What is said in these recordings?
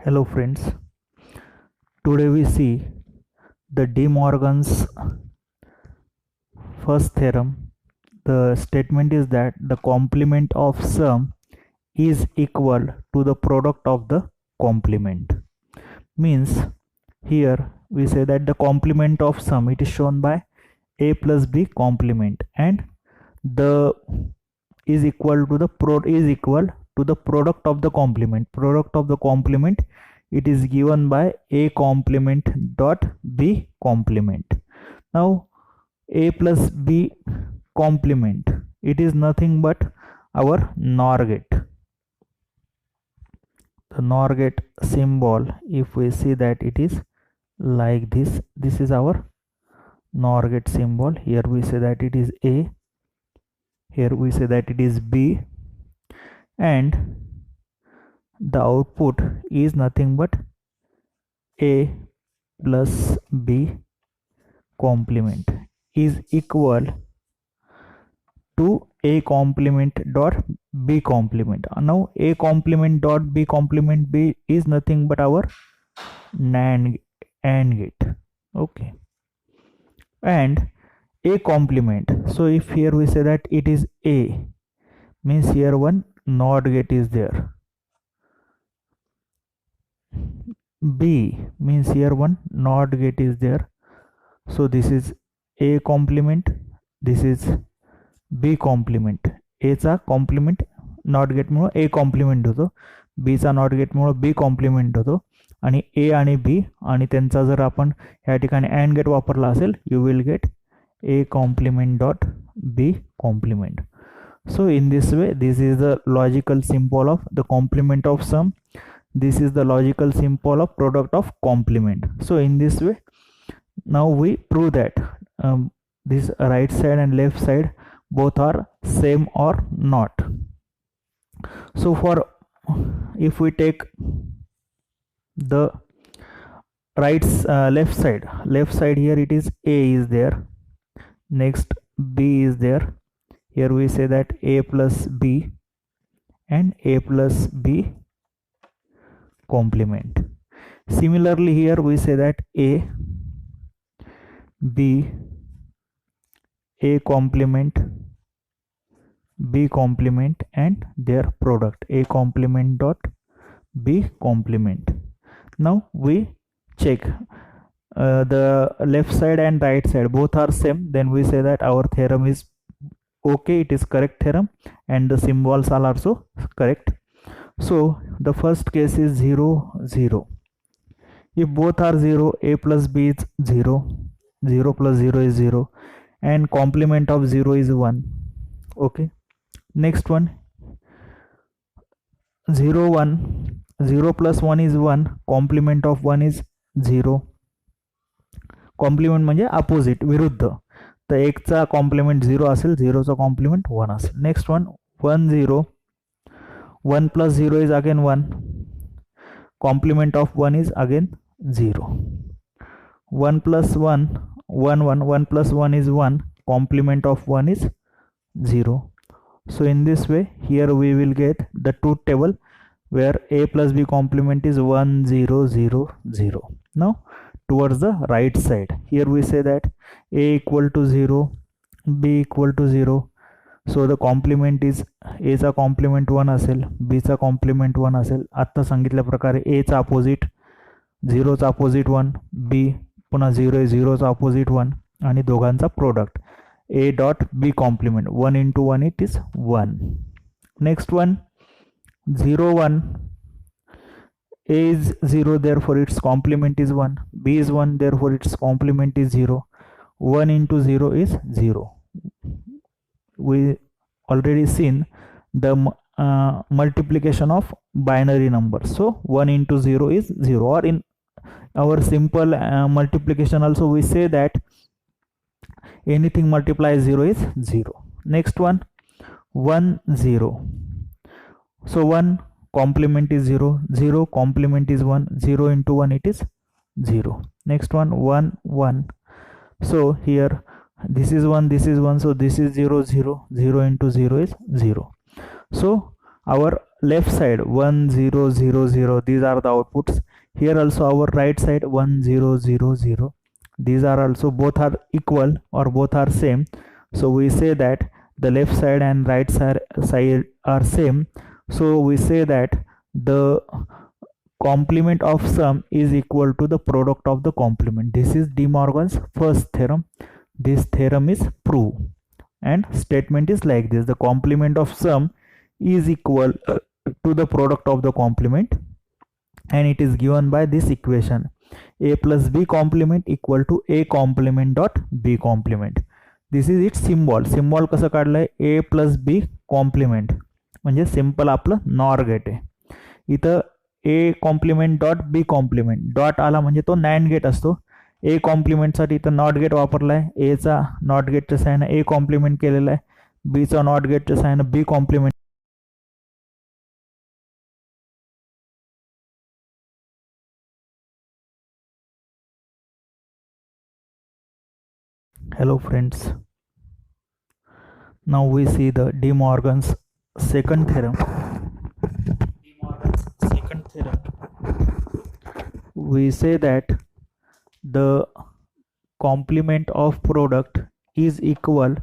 Hello friends, today we see the De Morgan's first theorem. The statement is that the complement of sum is equal to the product of the complement. Means here we say that the complement of sum, it is shown by a plus b complement, and the is equal to the product of the complement. Product of the complement, it is given by a complement dot b complement. Now a plus b complement, it is nothing but our NOR gate. The NOR gate symbol, if we see that it is like this, this is our NOR gate symbol. Here we say that it is a, here we say that it is b, and the output is nothing but a plus b complement is equal to a complement dot b complement. Now a complement dot b complement b is nothing but our AND gate. Okay, and a complement, so if here we say that it is a, means here one NOT gate is there. B means here one NOT gate is there. So this is a complement, this is b complement. A चा compliment not गेटमुळे a compliment होतो, b चा not गेटमुळे b compliment होतो, आणि a आणि b आणि त्यांचा जर आपण या ठिकाणी अँड गेट वापरला असेल, you will get a complement dot b complement. So in this way, this is the logical symbol of the complement of sum. This is the logical symbol of product of complement. So in this way, now we prove that this right side and left side both are same or not. So for if we take the left side here, it is a is there, next b is there. Here we say that a plus b and a plus b complement. Similarly here we say that a, b, a complement, b complement, and their product a complement dot b complement. Now we check the left side and right side both are same, then we say that our theorem is okay, it is correct theorem, and the symbols are also correct. So the first case is 0 0. If both are 0, a plus b is 0, 0 plus 0 is 0, and complement of 0 is 1. Okay, next one 0 1, 0 plus 1 is 1, complement of 1 is 0. Compliment म्हणजे opposite, विरुद्ध. तर एक चा compliment 0 असेल, 0 चा compliment 1 असेल. Next one 1 0, 1 plus 0 is again 1, complement of 1 is again 0. 1 plus 1 1 1, 1 plus 1 is 1, complement of 1 is 0. So in this way here we will get the truth table where a plus b complement is 1 0 0 0. Now towards the right side, here we say that a equal to 0, b equal to 0. So the complement is a चा compliment 1 असेल, b चा compliment 1 असेल. आत्ता सांगितल्या प्रकारे a चा opposite 0 चा opposite 1, b पुन्हा 0 आहे, 0 चा अपोजिट 1, आणि दोघांचा product a dot b complement 1 into 1 it is 1. Next one 0 1, a is 0, therefore its complement is 1, b is 1, therefore its complement is 0. 1 into 0 is 0. We already seen the multiplication of binary numbers. So 1 into 0 is 0, or in our simple multiplication also we say that anything multiplies 0 is 0. Next one 1 0. So 1 complement is 0, 0 complement is 1, 0 into 1 it is 0. Next one 1 1. So here this is 1, this is 1, so this is 0 0, 0 into 0 is 0. So our left side 1 0 0 0, these are the outputs. Here also our right side 1 0 0 0, these are also both are equal or both are same. So we say that the left side and right side are same. So we say that the complement of sum is equal to the product of the complement. This is De Morgan's first theorem. This theorem is proved, and statement is like this: the complement of sum is equal to the product of the complement, and it is given by this equation: a plus b complement equal to a complement dot b complement. This is its symbol कसं काढलंय a plus B complement म्हणजे simple आपलं NOR gate आहे. इथं a complement dot B complement dot आला म्हणजे तो NAND gate असतो. ए कॉम्प्लिमेंटसाठी इथं नॉट गेट वापरलाय, एचा नॉट गेटच्या साहाय्याने ए कॉम्प्लिमेंट केलेला आहे, बीचा नॉट गेटच्या साहाय्याने B complement. Hello friends, now we see the De Morgan's second theorem. De Morgan's second theorem, we say that the complement of product is equal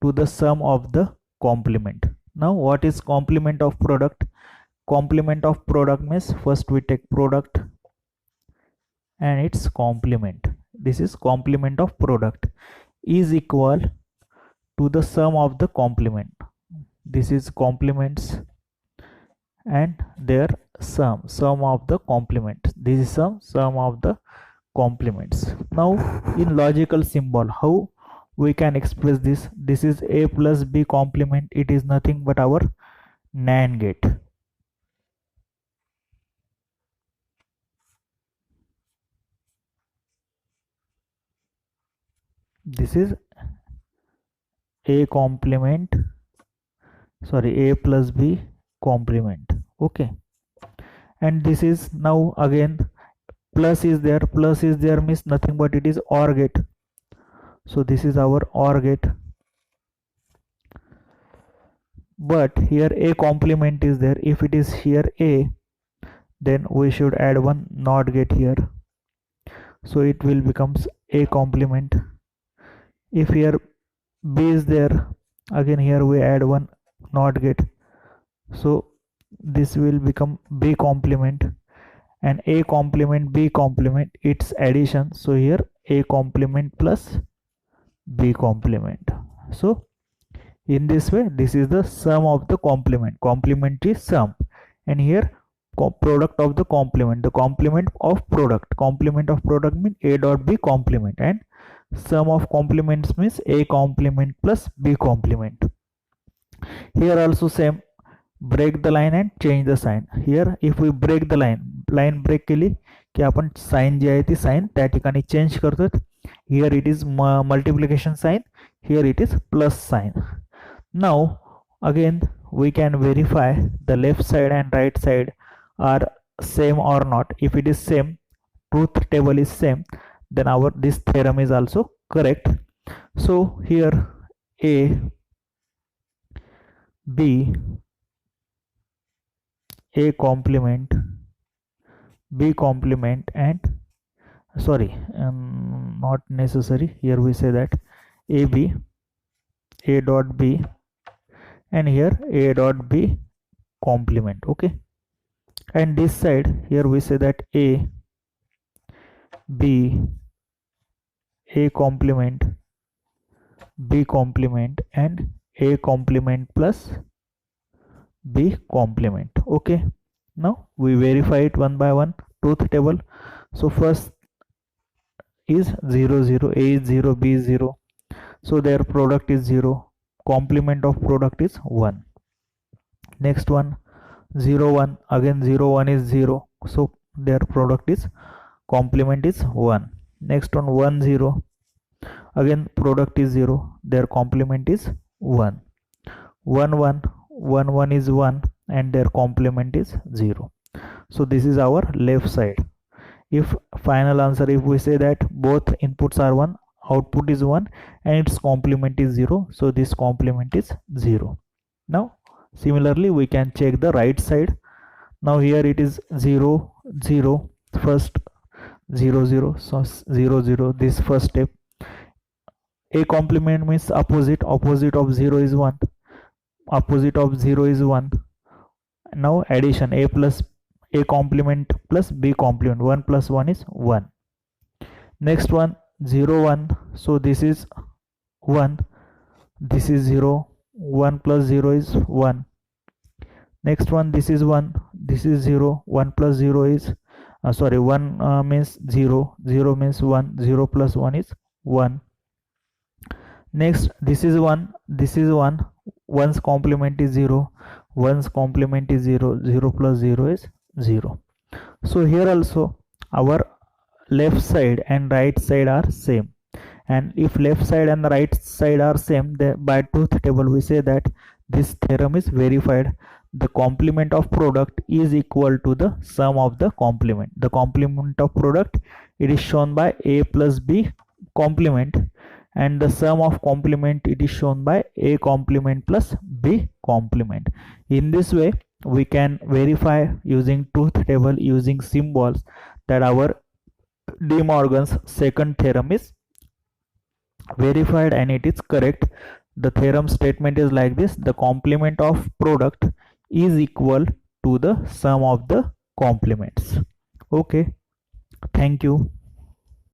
to the sum of the complement. Now what is complement of product? Complement of product means first we take product and its complement. This is complement of product is equal to the sum of the complement. This is complements and their sum of the complement. This is sum of the complements. Now in logical symbol, how we can express this? This is a plus b complement. It is nothing but our NAND gate. This is a complement, sorry, a plus b complement. Okay, and this is now again plus is there means nothing but it is OR gate. So this is our OR gate, but here a complement is there. If it is here a, then we should add one NOT gate here, so it will becomes a complement. If here b is there, again here we add one NOT gate, so this will become b complement, and a complement b complement, its addition. So here a complement plus b complement. So in this way, this is the sum of the complement, complementary sum, and here product of the complement, the complement of product means a dot b complement, and sum of complements means a complement plus b complement. Here also same, break the line and change the sign. Here if we break the line break केली की आपण sign जी आहे ती sign त्या ठिकाणी change करतो. Here it is multiplication sign, here it is plus sign. Now again we can verify the left side and right side are same or not. If it is same, truth table is same, then our this theorem is also correct. So here a, b, a complement, b complement, and sorry, not necessary, here we say that ab, a dot b, and here a dot b complement. Okay, and this side here we say that a, b, a complement, b complement, and a complement plus b complement. Okay, now we verify it one by one, truth table. So first is 0 0, a is 0, b is 0, so their product is 0, complement of product is 1. Next one 0 1, again 0 1 is 0, so their product is complement is 1. Next one 1 0, again product is 0, their complement is 1. 1 1, 1 1 is 1, and their complement is 0. So this is our left side. If final answer, if we say that both inputs are 1, output is 1, and its complement is 0, so this complement is 0. Now Similarly, we can check the right side. Now here it is 0 0, first 0 0, so 0 0, this first step. A complement means opposite of 0 is 1, opposite of 0 is 1. Now addition, a plus a complement plus b complement, 1 plus 1 is 1. Next one 0 1, so this is 1, this is 0, 1 plus 0 is 1. Next one, this is 1, this is 0, 1 plus 0 is 1 means 0, 0 means 1, 0 plus 1 is 1. Next, this is 1, this is 1, 1's complement is 0, 1's complement is 0, 0 plus 0 is 0. So here also our left side and right side are same, and if left side and the right side are same, then by truth table we say that this theorem is verified. The complement of product is equal to the sum of the complement. The complement of product, it is shown by a plus b complement, and the sum of complement, it is shown by a complement plus b complement. In this way we can verify using truth table, using symbols, that our De Morgan's second theorem is verified and it is correct. The theorem statement is like this: the complement of product is equal to the sum of the complements. Okay, thank you.